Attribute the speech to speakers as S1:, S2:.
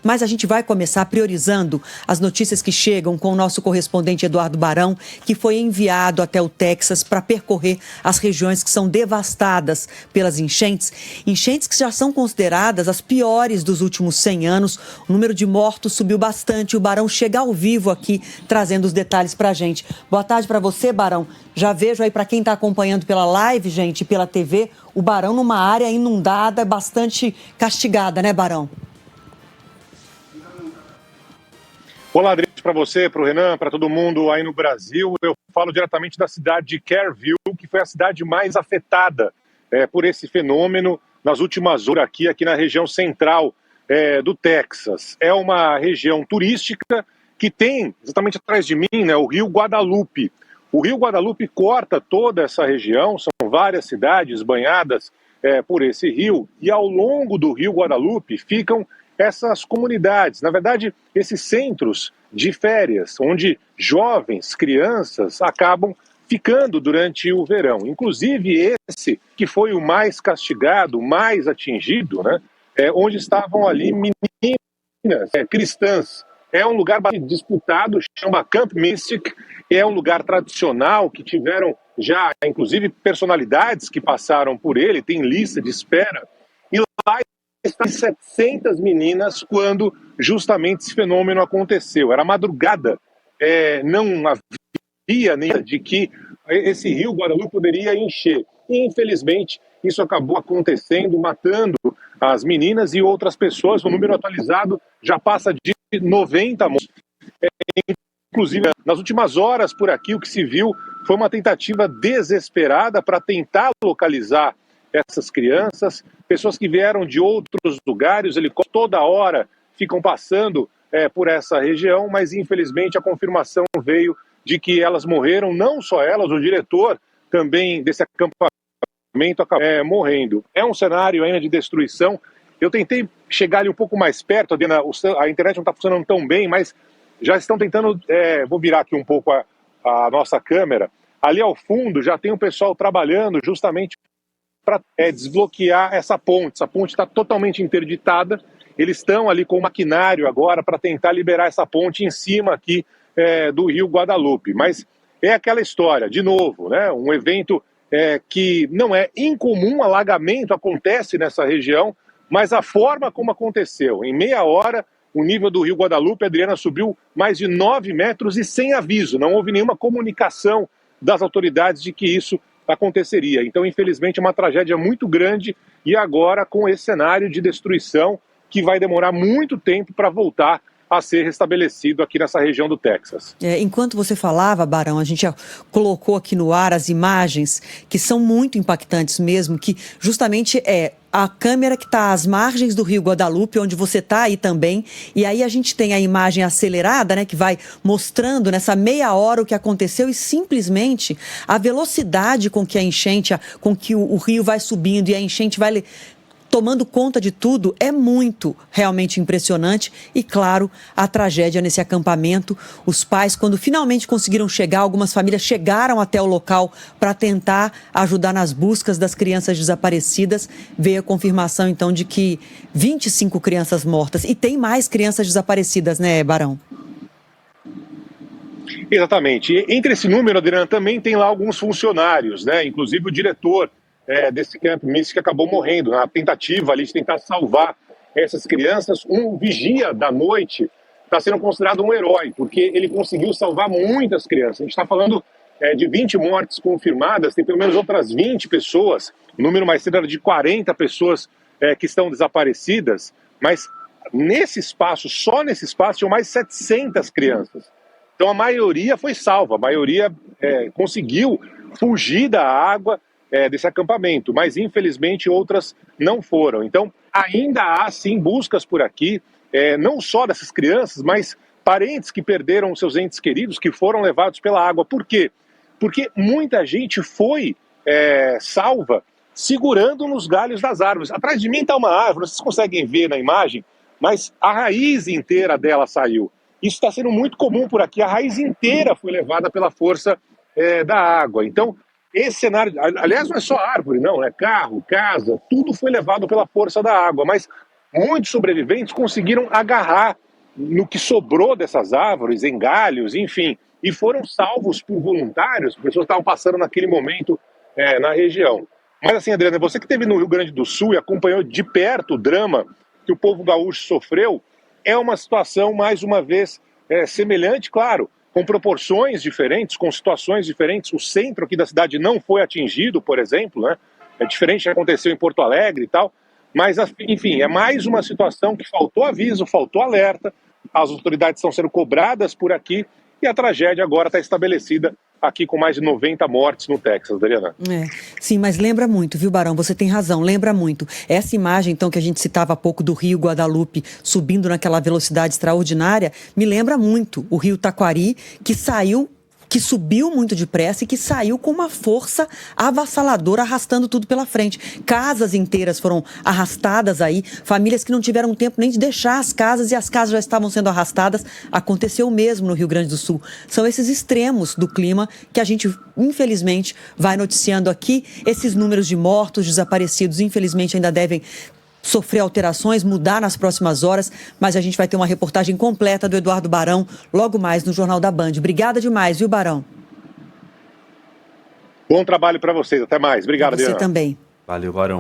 S1: Mas a gente vai começar priorizando as notícias que chegam com o nosso correspondente Eduardo Barão, que foi enviado até o Texas para percorrer as regiões que são devastadas pelas enchentes. Enchentes que já são consideradas as piores dos últimos 100 anos. O número de mortos subiu bastante. O Barão chega ao vivo aqui, trazendo os detalhes para a gente. Boa tarde para você, Barão. Já vejo aí, para quem está acompanhando pela live, gente, pela TV, o Barão numa área inundada, bastante castigada, né, Barão?
S2: Olá, Adriano, para você, para o Renan, para todo mundo aí no Brasil. Eu falo diretamente da cidade de Kerrville, que foi a cidade mais afetada por esse fenômeno nas últimas horas aqui na região central do Texas. É uma região turística que tem, exatamente atrás de mim, né, o Rio Guadalupe. O Rio Guadalupe corta toda essa região, são várias cidades banhadas por esse rio, e ao longo do Rio Guadalupe ficam essas comunidades, na verdade, esses centros de férias, onde jovens, crianças acabam ficando durante o verão. Inclusive esse que foi o mais castigado, o mais atingido, né, onde estavam ali meninas cristãs. É um lugar bastante disputado, chama Camp Mystic, é um lugar tradicional que tiveram já, inclusive, personalidades que passaram por ele, tem lista de espera, e lá estão 700 meninas quando justamente esse fenômeno aconteceu. Era madrugada, não havia nem de que esse rio Guadalupe poderia encher. E, infelizmente, isso acabou acontecendo, matando as meninas e outras pessoas. O número atualizado já passa de 90 mortos. Inclusive, nas últimas horas por aqui, o que se viu foi uma tentativa desesperada para tentar localizar essas crianças, pessoas que vieram de outros lugares, helicópteros toda hora ficam passando por essa região, mas infelizmente a confirmação veio de que elas morreram, não só elas, o diretor também desse acampamento acabou morrendo. É um cenário ainda de destruição. Eu tentei chegar ali um pouco mais perto, a internet não está funcionando tão bem, mas já estão tentando, vou virar aqui um pouco a nossa câmera, ali ao fundo já tem um pessoal trabalhando justamente para desbloquear essa ponte. Essa ponte está totalmente interditada, eles estão ali com o maquinário agora para tentar liberar essa ponte em cima aqui do Rio Guadalupe. Mas é aquela história, de novo, né? Um evento que não é incomum, alagamento acontece nessa região, mas a forma como aconteceu, em meia hora, o nível do Rio Guadalupe, Adriana, subiu mais de 9 metros e sem aviso, não houve nenhuma comunicação das autoridades de que isso aconteceria. Então, infelizmente, é uma tragédia muito grande e agora com esse cenário de destruição que vai demorar muito tempo para voltar a ser restabelecido aqui nessa região do Texas.
S1: Enquanto você falava, Barão, a gente já colocou aqui no ar as imagens que são muito impactantes mesmo, que justamente a câmera que está às margens do Rio Guadalupe, onde você está aí também, e aí a gente tem a imagem acelerada, né, que vai mostrando nessa meia hora o que aconteceu e simplesmente a velocidade com que a enchente, com que o rio vai subindo e a enchente vai tomando conta de tudo, é muito realmente impressionante. E, claro, a tragédia nesse acampamento. Os pais, quando finalmente conseguiram chegar, algumas famílias chegaram até o local para tentar ajudar nas buscas das crianças desaparecidas. Veio a confirmação, então, de que 25 crianças mortas. E tem mais crianças desaparecidas, né, Barão?
S2: Exatamente. Entre esse número, Adriana, também tem lá alguns funcionários, né? Inclusive o diretor desse Camp Mystic que acabou morrendo na tentativa ali de tentar salvar essas crianças. Um vigia da noite está sendo considerado um herói, porque ele conseguiu salvar muitas crianças. A gente está falando de 20 mortes confirmadas, tem pelo menos outras 20 pessoas, o número mais cedo era de 40 pessoas que estão desaparecidas, mas nesse espaço, só nesse espaço, tinham mais 700 crianças. Então a maioria foi salva, a maioria conseguiu fugir da água desse acampamento, mas infelizmente outras não foram. Então ainda há sim buscas por aqui, não só dessas crianças, mas parentes que perderam seus entes queridos, que foram levados pela água. Por quê? Porque muita gente foi salva segurando nos galhos das árvores. Atrás de mim está uma árvore, vocês conseguem ver na imagem, mas a raiz inteira dela saiu. Isso está sendo muito comum por aqui, a raiz inteira foi levada pela força da água. Então, esse cenário, aliás, não é só árvore, não, é carro, casa, tudo foi levado pela força da água, mas muitos sobreviventes conseguiram agarrar no que sobrou dessas árvores, em galhos, enfim, e foram salvos por voluntários, pessoas estavam passando naquele momento na região. Mas assim, Adriana, você que esteve no Rio Grande do Sul e acompanhou de perto o drama que o povo gaúcho sofreu, é uma situação, mais uma vez, semelhante, claro, com proporções diferentes, com situações diferentes. O centro aqui da cidade não foi atingido, por exemplo, né? É diferente do que aconteceu em Porto Alegre e tal, mas, enfim, é mais uma situação que faltou aviso, faltou alerta, as autoridades estão sendo cobradas por aqui e a tragédia agora está estabelecida aqui com mais de 90 mortes no Texas, Adriana.
S1: Sim, mas lembra muito, viu, Barão? Você tem razão, lembra muito. Essa imagem, então, que a gente citava há pouco do Rio Guadalupe subindo naquela velocidade extraordinária, me lembra muito o Rio Taquari, que subiu muito depressa e que saiu com uma força avassaladora, arrastando tudo pela frente. Casas inteiras foram arrastadas aí, famílias que não tiveram tempo nem de deixar as casas e as casas já estavam sendo arrastadas. Aconteceu mesmo no Rio Grande do Sul. São esses extremos do clima que a gente, infelizmente, vai noticiando aqui. Esses números de mortos, desaparecidos, infelizmente, ainda devem sofrer alterações, mudar nas próximas horas, mas a gente vai ter uma reportagem completa do Eduardo Barão logo mais no Jornal da Band. Obrigada demais, viu, Barão?
S2: Bom trabalho para vocês, até mais. Obrigado,
S1: Adriana. Você também.
S3: Valeu, Barão.